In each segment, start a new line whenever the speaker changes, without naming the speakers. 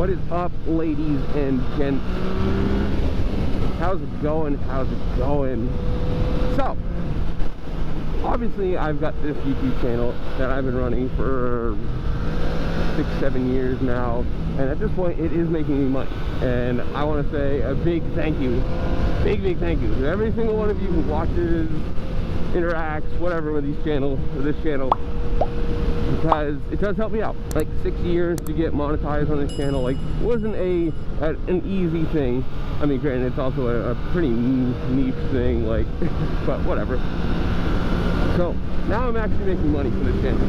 What is up, ladies and gents? How's it going? How's it going? So, obviously I've got this YouTube channel that I've been running for 6-7 years now, and at this point it is making me money. And I want to say a big thank you, big thank you to every single one of you who watches, interacts, whatever with this channel, because it does help me out. Like 6 years to get monetized on this channel, like, wasn't an easy thing. I mean, granted, it's also a pretty niche thing, like, but whatever. So now I'm actually making money for this channel,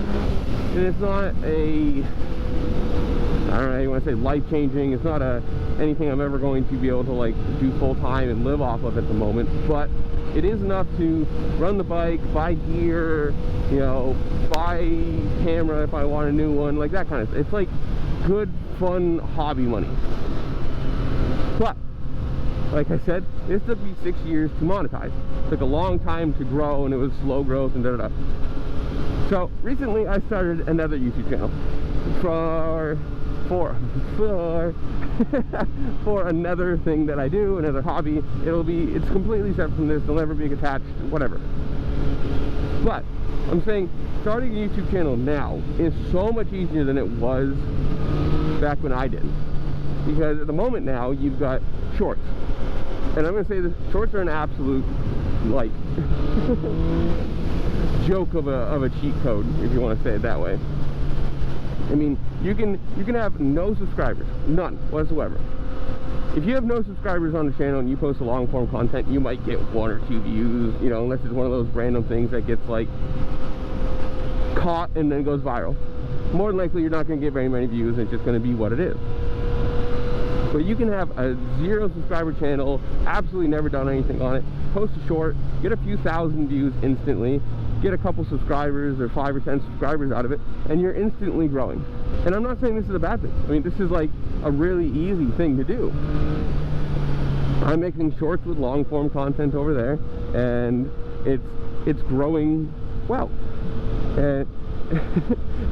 and it's not I don't know, you want to say life-changing. It's not anything I'm ever going to be able to like do full-time and live off of at the moment, but it is enough to run the bike, buy gear, you know, buy camera if I want a new one, like that kind of stuff. It's like good, fun hobby money. But like I said, this took me 6 years to monetize. It took a long time to grow, and it was slow growth and da-da-da. So recently I started another YouTube channel for another thing that I do, another hobby. It's completely separate from this. They'll never be attached, whatever. But I'm saying starting a YouTube channel now is so much easier than it was back when I did, because at the moment now you've got shorts, and I'm gonna say the shorts are an absolute like joke of a cheat code, if you want to say it that way. I mean, you can have no subscribers, none whatsoever. If you have no subscribers on the channel and you post a long form content, you might get 1 or 2 views, you know, unless it's one of those random things that gets like caught and then goes viral. More than likely you're not going to get very many views, and it's just going to be what it is. But you can have a 0 subscriber channel, absolutely never done anything on it, post a short, get a few thousand views instantly, get a couple subscribers or 5 or 10 subscribers out of it, and you're instantly growing. And I'm not saying this is a bad thing. I mean, this is like a really easy thing to do. I'm making shorts with long form content over there, and it's growing well. And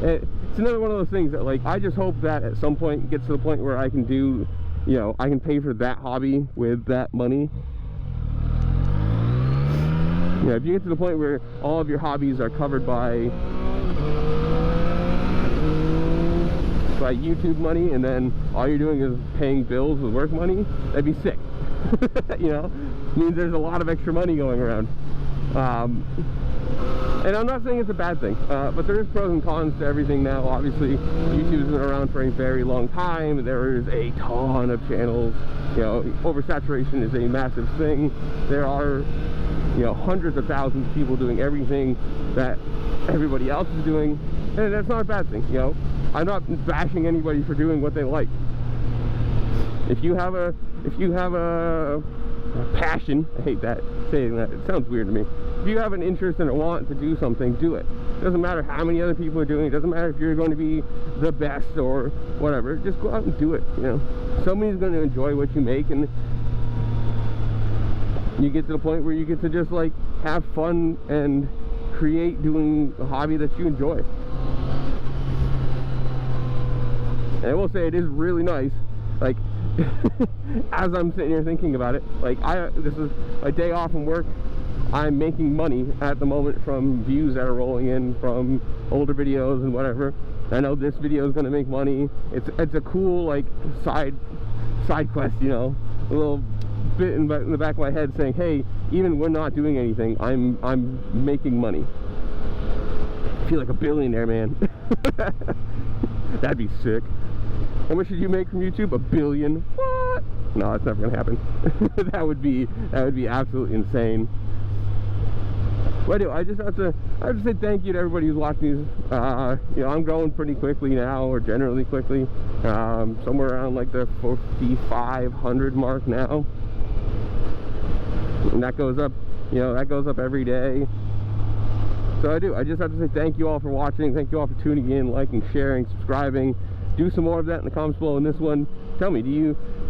it's another one of those things that, like, I just hope that at some point it gets to the point where I can do, you know, I can pay for that hobby with that money. Yeah, if you get to the point where all of your hobbies are covered by YouTube money, and then all you're doing is paying bills with work money, that'd be sick. You know, it means there's a lot of extra money going around. And I'm not saying it's a bad thing, but there is pros and cons to everything now. Obviously, YouTube's been around for a very long time. There is a ton of channels. You know, oversaturation is a massive thing. There are, you know, hundreds of thousands of people doing everything that everybody else is doing, and that's not a bad thing. You know, I'm not bashing anybody for doing what they like. If you have a passion, I hate that saying that, it sounds weird to me. If you have an interest and a want to do something, do it. It doesn't matter how many other people are doing it. It doesn't matter if you're going to be the best or whatever. Just go out and do it. You know, somebody's going to enjoy what you make, and you get to the point where you get to just like have fun and create doing a hobby that you enjoy. And I will say, it is really nice, like as I'm sitting here thinking about it, like this is my day off from work. I'm making money at the moment from views that are rolling in from older videos and whatever. I know this video is going to make money. It's a cool like side quest, you know, a little bit in the back of my head saying, hey, even when not doing anything, I'm making money. I feel like a billionaire, man. That'd be sick. How much did you make from YouTube? $1 billion? What? No, that's never gonna happen. that would be absolutely insane. But anyway, I have to say thank you to everybody who's watching these. You know, I'm growing pretty quickly now, or generally quickly. Somewhere around like the 4,500 mark now. And that goes up, you know, that goes up every day. So I just have to say thank you all for watching. Thank you all for tuning in, liking, sharing, subscribing. Do some more of that in the comments below. In this one, tell me, do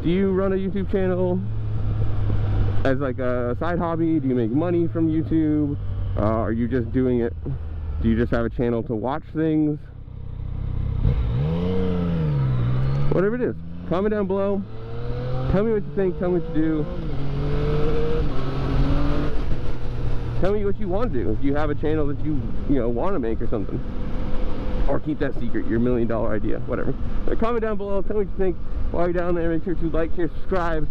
you run a YouTube channel as like a side hobby? Do you make money from YouTube? Are you just doing it? Do you just have a channel to watch things? Whatever it is, Comment down below. Tell me what you think. Tell me what you do. Tell me what you want to do. If you have a channel that you want to make or something. Or keep that secret, your $1 million idea, whatever. But comment down below. Tell me what you think. While you're down there, make sure to like, share, subscribe.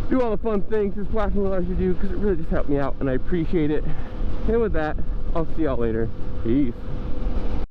Do all the fun things this platform allows you to do, because it really just helped me out and I appreciate it. And with that, I'll see y'all later. Peace.